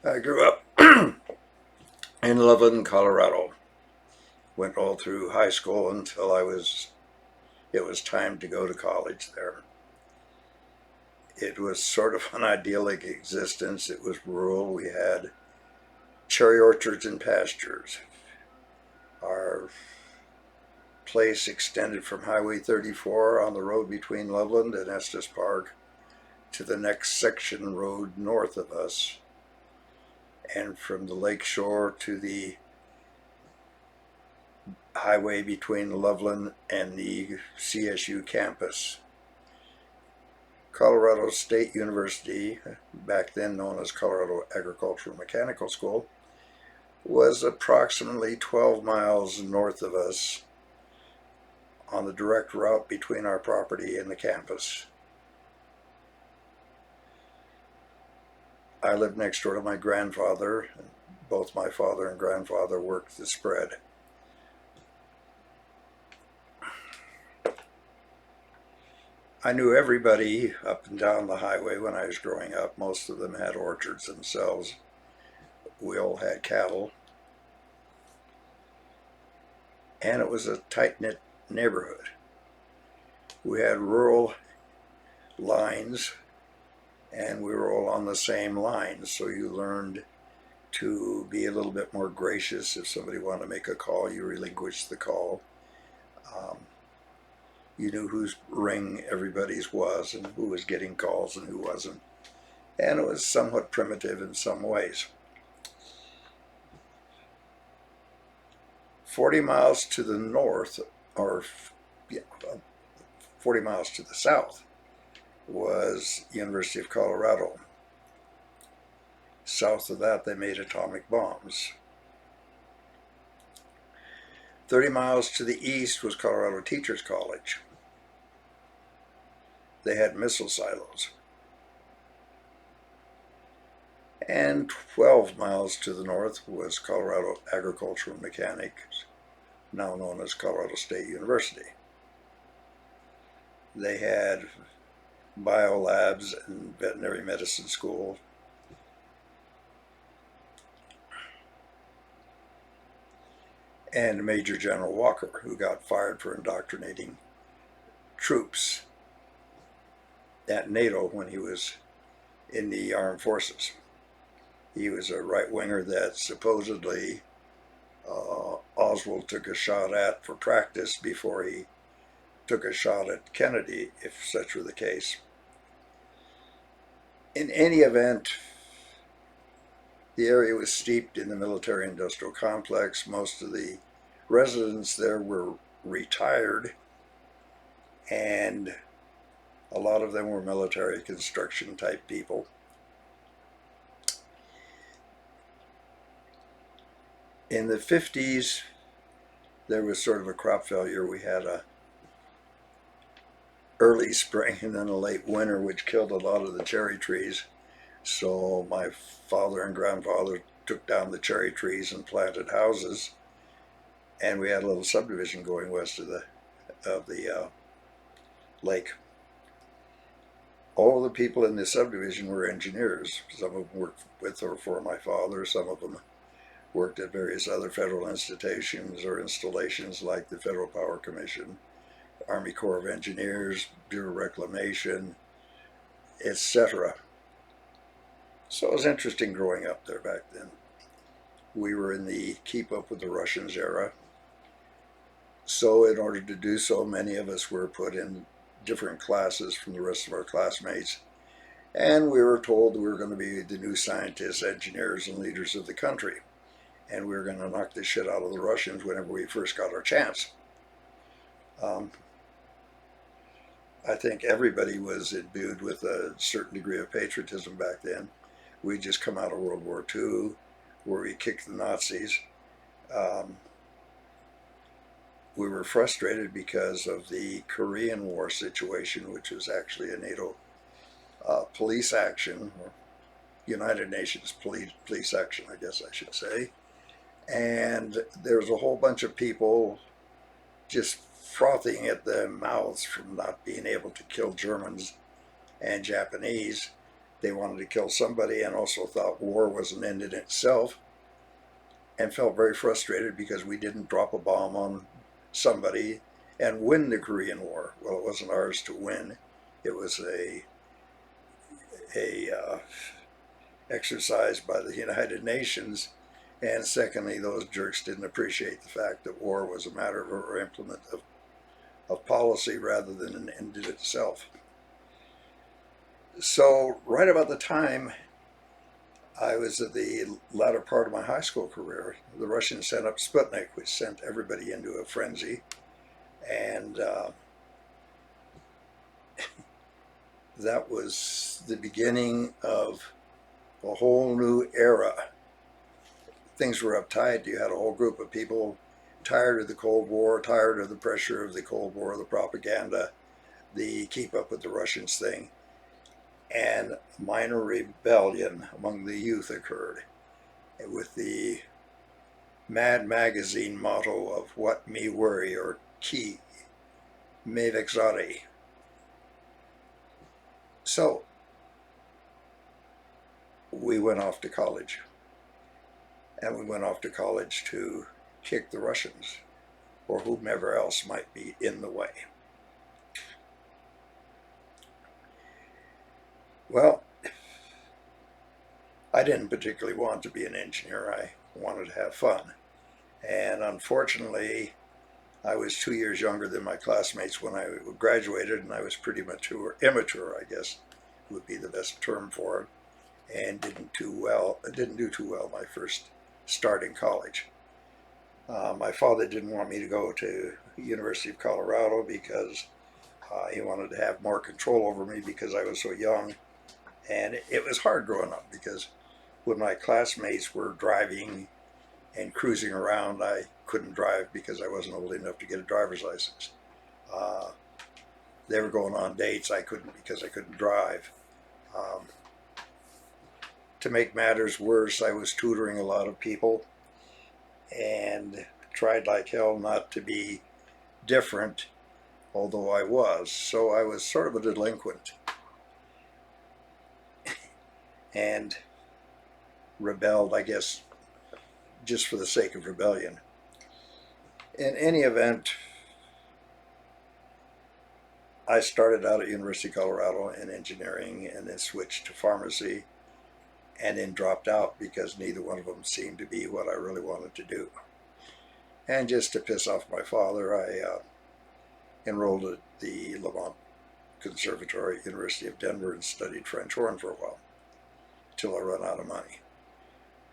I grew up in Loveland, Colorado. Went all through high school until it was time to go to college there. It was sort of an idyllic existence. It was rural. We had cherry orchards and pastures. Our place extended from Highway 34 on the road between Loveland and Estes Park to the next section road north of us, and from the lake shore to the highway between Loveland and the CSU campus. Colorado State University, back then known as Colorado Agricultural Mechanical School, was approximately 12 miles north of us on the direct route between our property and the campus. I lived next door to my grandfather. Both my father and grandfather worked the spread. I knew everybody up and down the highway when I was growing up. Most of them had orchards themselves. We all had cattle. And it was a tight-knit neighborhood. We had rural lines, and we were all on the same line, so you learned to be a little bit more gracious. If somebody wanted to make a call, you relinquished the call. You knew whose ring everybody's was and who was getting calls and who wasn't. And it was somewhat primitive in some ways. 40 miles to the north, or 40 miles to the south, was University of Colorado. South of that, they made atomic bombs. 30 miles to the east was Colorado Teachers College. They had missile silos. And 12 miles to the north was Colorado Agricultural Mechanics, now known as Colorado State University. They had biolabs and veterinary medicine school. And Major General Walker, who got fired for indoctrinating troops at NATO when he was in the armed forces. He was a right-winger that supposedly Oswald took a shot at for practice before he took a shot at Kennedy, if such were the case. In any event, the area was steeped in the military-industrial complex. Most of the residents there were retired, and a lot of them were military construction type people. In the 50s, there was sort of a crop failure. We had a early spring and then a late winter, which killed a lot of the cherry trees. So my father and grandfather took down the cherry trees and planted houses, and we had a little subdivision going west of the lake. All the people in this subdivision were engineers. Some of them worked with or for my father. Some of them worked at various other federal institutions or installations like the Federal Power Commission, Army Corps of Engineers, Bureau of Reclamation, etc. So it was interesting growing up there back then. We were in the keep up with the Russians era. So in order to do so, many of us were put in different classes from the rest of our classmates. And we were told we were going to be the new scientists, engineers, and leaders of the country. And we were going to knock the shit out of the Russians whenever we first got our chance. I think everybody was imbued with a certain degree of patriotism back then. We'd just come out of World War II, where we kicked the Nazis. We were frustrated because of the Korean War situation, which was actually a NATO police action, or United Nations police action, I guess I should say. And there was a whole bunch of people just frothing at their mouths from not being able to kill Germans and Japanese. They wanted to kill somebody and also thought war was an end in itself, and felt very frustrated because we didn't drop a bomb on somebody and win the Korean War. Well, it wasn't ours to win. It was a exercise by the United Nations. And secondly, those jerks didn't appreciate the fact that war was a matter of implement of policy rather than an end in itself. So right about the time I was at the latter part of my high school career, the Russians sent up Sputnik, which sent everybody into a frenzy. And that was the beginning of a whole new era. Things were uptight. You had a whole group of people tired of the Cold War, tired of the pressure of the Cold War, the propaganda, the keep up with the Russians thing. And a minor rebellion among the youth occurred with the Mad Magazine motto of "What me worry" or "Ki me vexare." So we went off to college, and we went off to college to kick the Russians or whomever else might be in the way. Well, I didn't particularly want to be an engineer. I wanted to have fun. And unfortunately, I was 2 years younger than my classmates when I graduated, and I was pretty immature, I guess would be the best term for it, and didn't do too well my first start in college. My father didn't want me to go to the University of Colorado because he wanted to have more control over me because I was so young. And it was hard growing up because when my classmates were driving and cruising around, I couldn't drive because I wasn't old enough to get a driver's license. They were going on dates, I couldn't because I couldn't drive. To make matters worse, I was tutoring a lot of people and tried like hell not to be different, although I was. So I was sort of a delinquent and rebelled, I guess, just for the sake of rebellion. In any event, I started out at University of Colorado in engineering and then switched to pharmacy and then dropped out because neither one of them seemed to be what I really wanted to do. And just to piss off my father, I enrolled at the Lamont Conservatory at University of Denver and studied French horn for a while till I ran out of money.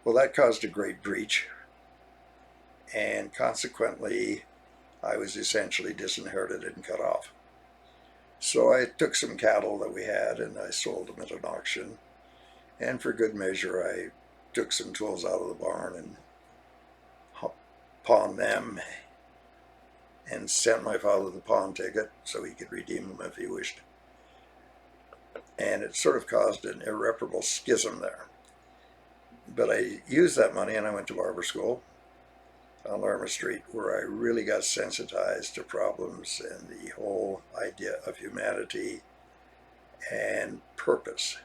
Well, that caused a great breach, and consequently I was essentially disinherited and cut off. So I took some cattle that we had and I sold them at an auction, and for good measure I took some tools out of the barn and pawned them and sent my father the pawn ticket so he could redeem them if he wished. And it sort of caused an irreparable schism there. But I used that money and I went to barber school on Lerma Street, where I really got sensitized to problems and the whole idea of humanity and purpose.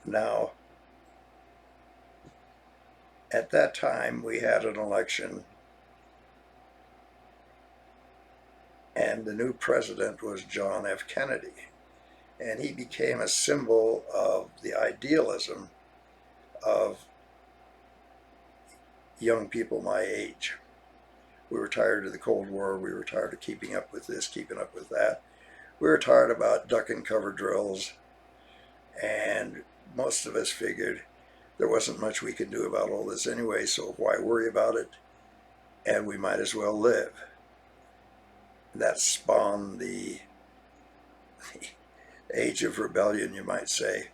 Now, at that time, we had an election, and the new president was John F. Kennedy. And he became a symbol of the idealism of young people my age. We were tired of the Cold War. We were tired of keeping up with this, keeping up with that. We were tired about duck and cover drills. And most of us figured there wasn't much we could do about all this anyway, so why worry about it? And we might as well live. That spawned the age of rebellion, you might say.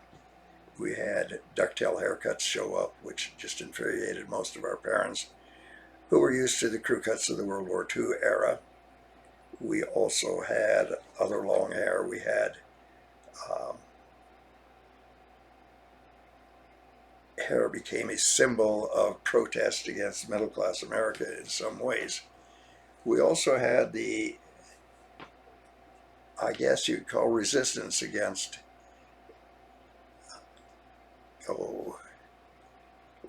We had ducktail haircuts show up, which just infuriated most of our parents, who were used to the crew cuts of the World War II era. We also had other long hair. We had hair became a symbol of protest against middle-class America in some ways. We also had the I guess you'd call resistance against oh,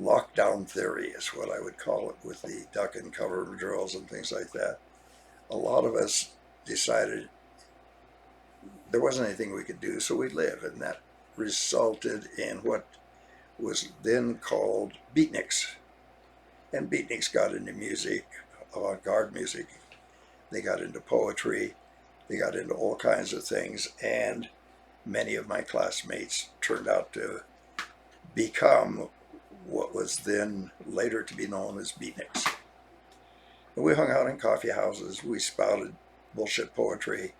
lockdown theory is what I would call it, with the duck and cover drills and things like that. A lot of us decided there wasn't anything we could do, so we'd live, and that resulted in what was then called beatniks. And beatniks got into music, avant-garde music. They got into poetry. They got into all kinds of things, and many of my classmates turned out to become what was then later to be known as beatniks. And we hung out in coffee houses. We spouted bullshit poetry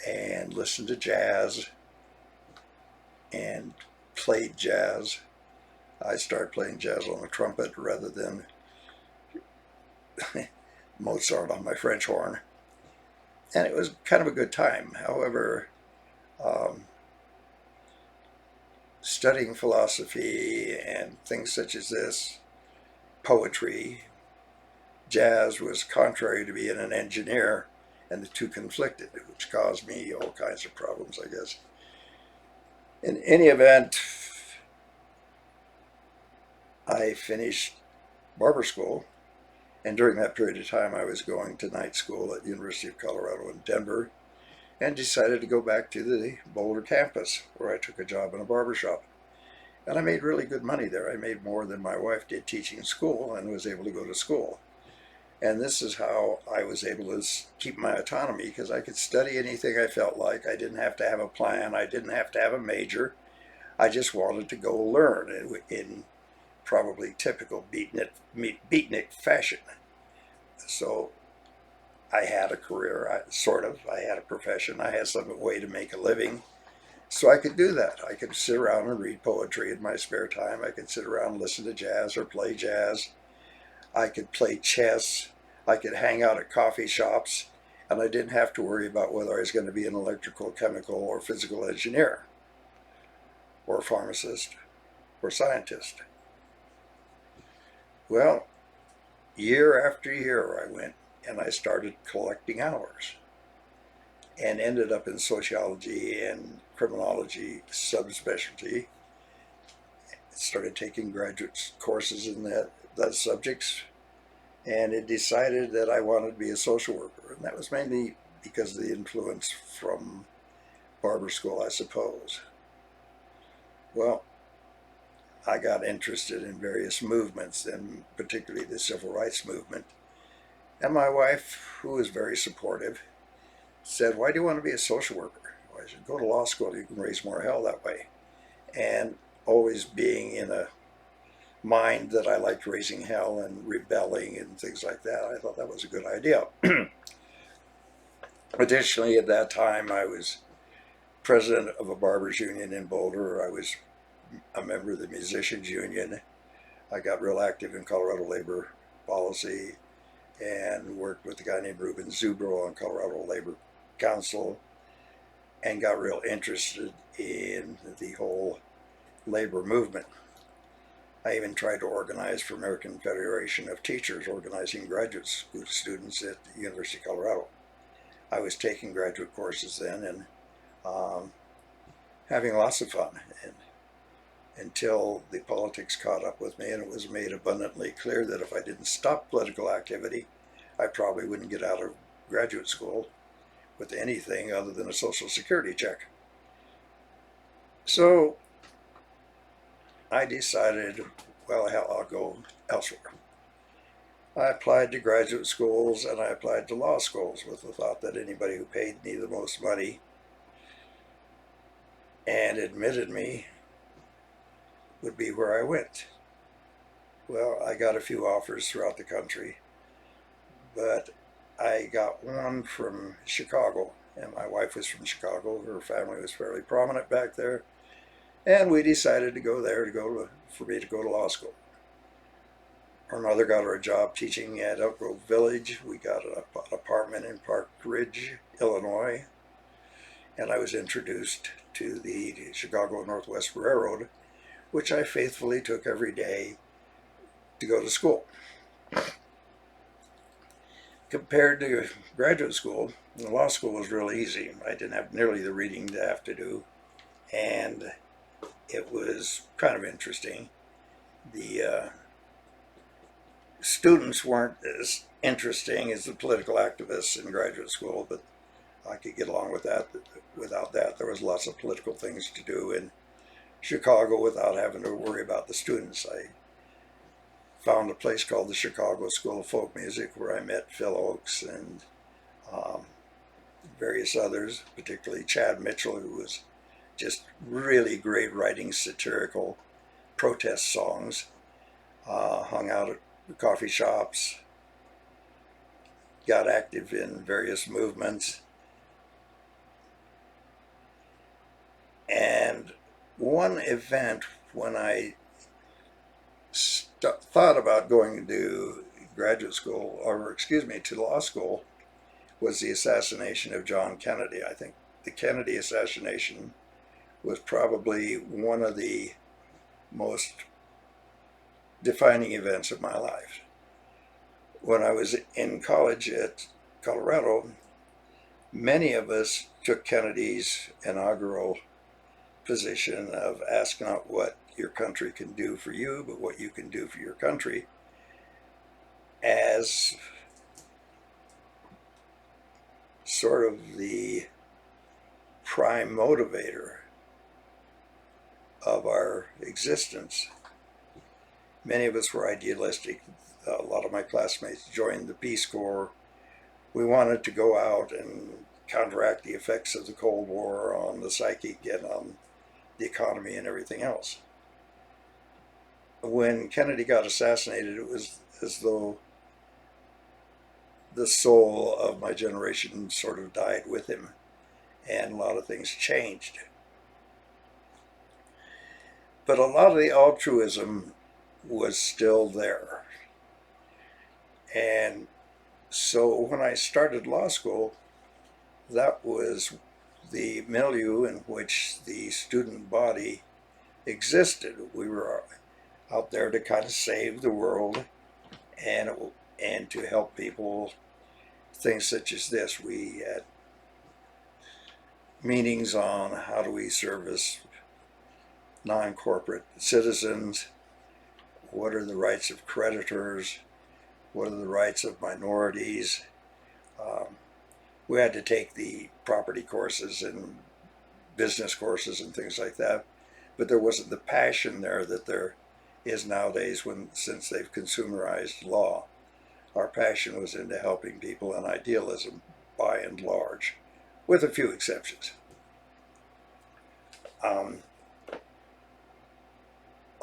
and listened to jazz and played jazz. I started playing jazz on the trumpet rather than Mozart on my French horn. And it was kind of a good time. However, studying philosophy and things such as this, poetry, jazz was contrary to being an engineer, and the two conflicted, which caused me all kinds of problems, I guess. In any event, I finished barber school, and during that period of time I was going to night school at the University of Colorado in Denver, and decided to go back to the Boulder campus, where I took a job in a barber shop. And I made really good money there. I made more than my wife did teaching school, and was able to go to school. And this is how I was able to keep my autonomy, because I could study anything I felt like. I didn't have to have a plan. I didn't have to have a major. I just wanted to go learn in probably typical beatnik fashion. So I had a career, I had a profession. I had some way to make a living. So I could do that. I could sit around and read poetry in my spare time. I could sit around and listen to jazz or play jazz. I could play chess. I could hang out at coffee shops, and I didn't have to worry about whether I was going to be an electrical, chemical, or physical engineer, or pharmacist, or scientist. Well, year after year I went, and I started collecting hours, and ended up in sociology and criminology subspecialty. Started taking graduate courses in those subjects, and it decided that I wanted to be a social worker, and that was mainly because of the influence from barber school, I suppose. Well, I got interested in various movements, and particularly the civil rights movement. And my wife, who was very supportive, said, "Why do you want to be a social worker?" Well, I said, "Go to law school, you can raise more hell that way." And always being in a mind that I liked raising hell and rebelling and things like that, I thought that was a good idea. Additionally, at that time, I was president of a barbers union in Boulder. I was a member of the musicians union. I got real active in Colorado labor policy and worked with a guy named Ruben Zubro on Colorado Labor Council, and got real interested in the whole labor movement. I even tried to organize for American Federation of Teachers, organizing graduate school students at the University of Colorado. I was taking graduate courses then, and having lots of fun, and until the politics caught up with me, and it was made abundantly clear that if I didn't stop political activity, I probably wouldn't get out of graduate school with anything other than a Social Security check. So I decided, well, hell, I'll go elsewhere. I applied to graduate schools, and I applied to law schools with the thought that anybody who paid me the most money and admitted me would be where I went. Well, I got a few offers throughout the country, but I got one from Chicago, and my wife was from Chicago. Her family was fairly prominent back there, and we decided to go there for me to go to law school. Her mother got her a job teaching at Elk Grove Village. We got an apartment in Park Ridge, Illinois, and I was introduced to the Chicago Northwest Railroad, which I faithfully took every day to go to school. Compared to graduate school, law school was real easy. I didn't have nearly the reading to have to do, and it was kind of interesting. The students weren't as interesting as the political activists in graduate school, but I could get along with that. Without that, there was lots of political things to do in Chicago without having to worry about the students. I found a place called the Chicago School of Folk Music where I met Phil Oakes and um, various others, particularly Chad Mitchell, who was just really great writing satirical protest songs. Hung out at coffee shops, got active in various movements. And one event when I thought about going to graduate school, or excuse me, to law school, was the assassination of John Kennedy. I think the Kennedy assassination was probably one of the most defining events of my life. When I was in college at Colorado, many of us took Kennedy's inaugural position of ask not what your country can do for you, but what you can do for your country, as sort of the prime motivator of our existence. Many of us were idealistic. A lot of my classmates joined the Peace Corps. We wanted to go out and counteract the effects of the Cold War on the psyche and on the economy and everything else. When Kennedy got assassinated, it was as though the soul of my generation sort of died with him, and a lot of things changed. But a lot of the altruism was still there. And so when I started law school, that was the milieu in which the student body existed. We were out there to kind of save the world and to help people. Things such as this. We had meetings on how do we service non-corporate citizens, what are the rights of creditors, what are the rights of minorities. We had to take the property courses and business courses and things like that, but there wasn't the passion there that there is nowadays since they've consumerized law. Our passion was into helping people, and idealism by and large, with a few exceptions.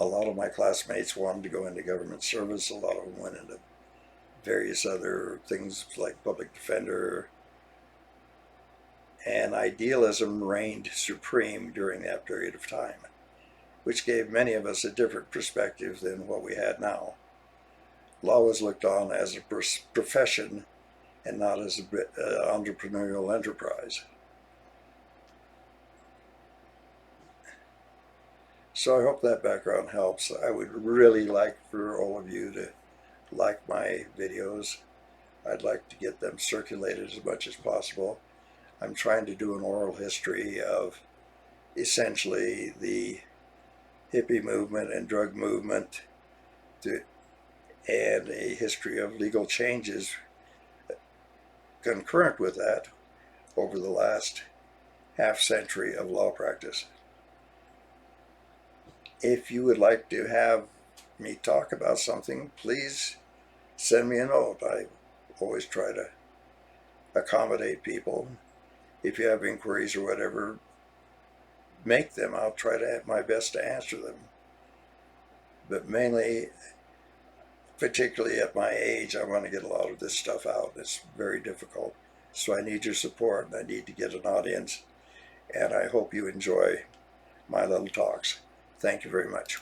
A lot of my classmates wanted to go into government service. A lot of them went into various other things like public defender. And idealism reigned supreme during that period of time, which gave many of us a different perspective than what we had now. Law was looked on as a profession and not as an entrepreneurial enterprise. So I hope that background helps. I would really like for all of you to like my videos. I'd like to get them circulated as much as possible. I'm trying to do an oral history of essentially the hippie movement and drug movement and a history of legal changes concurrent with that over the last half century of law practice. If you would like to have me talk about something, please send me a note. I always try to accommodate people. If you have inquiries or whatever, make them. I'll try to have my best to answer them. But mainly, particularly at my age, I want to get a lot of this stuff out. It's very difficult. So I need your support, and I need to get an audience. And I hope you enjoy my little talks. Thank you very much.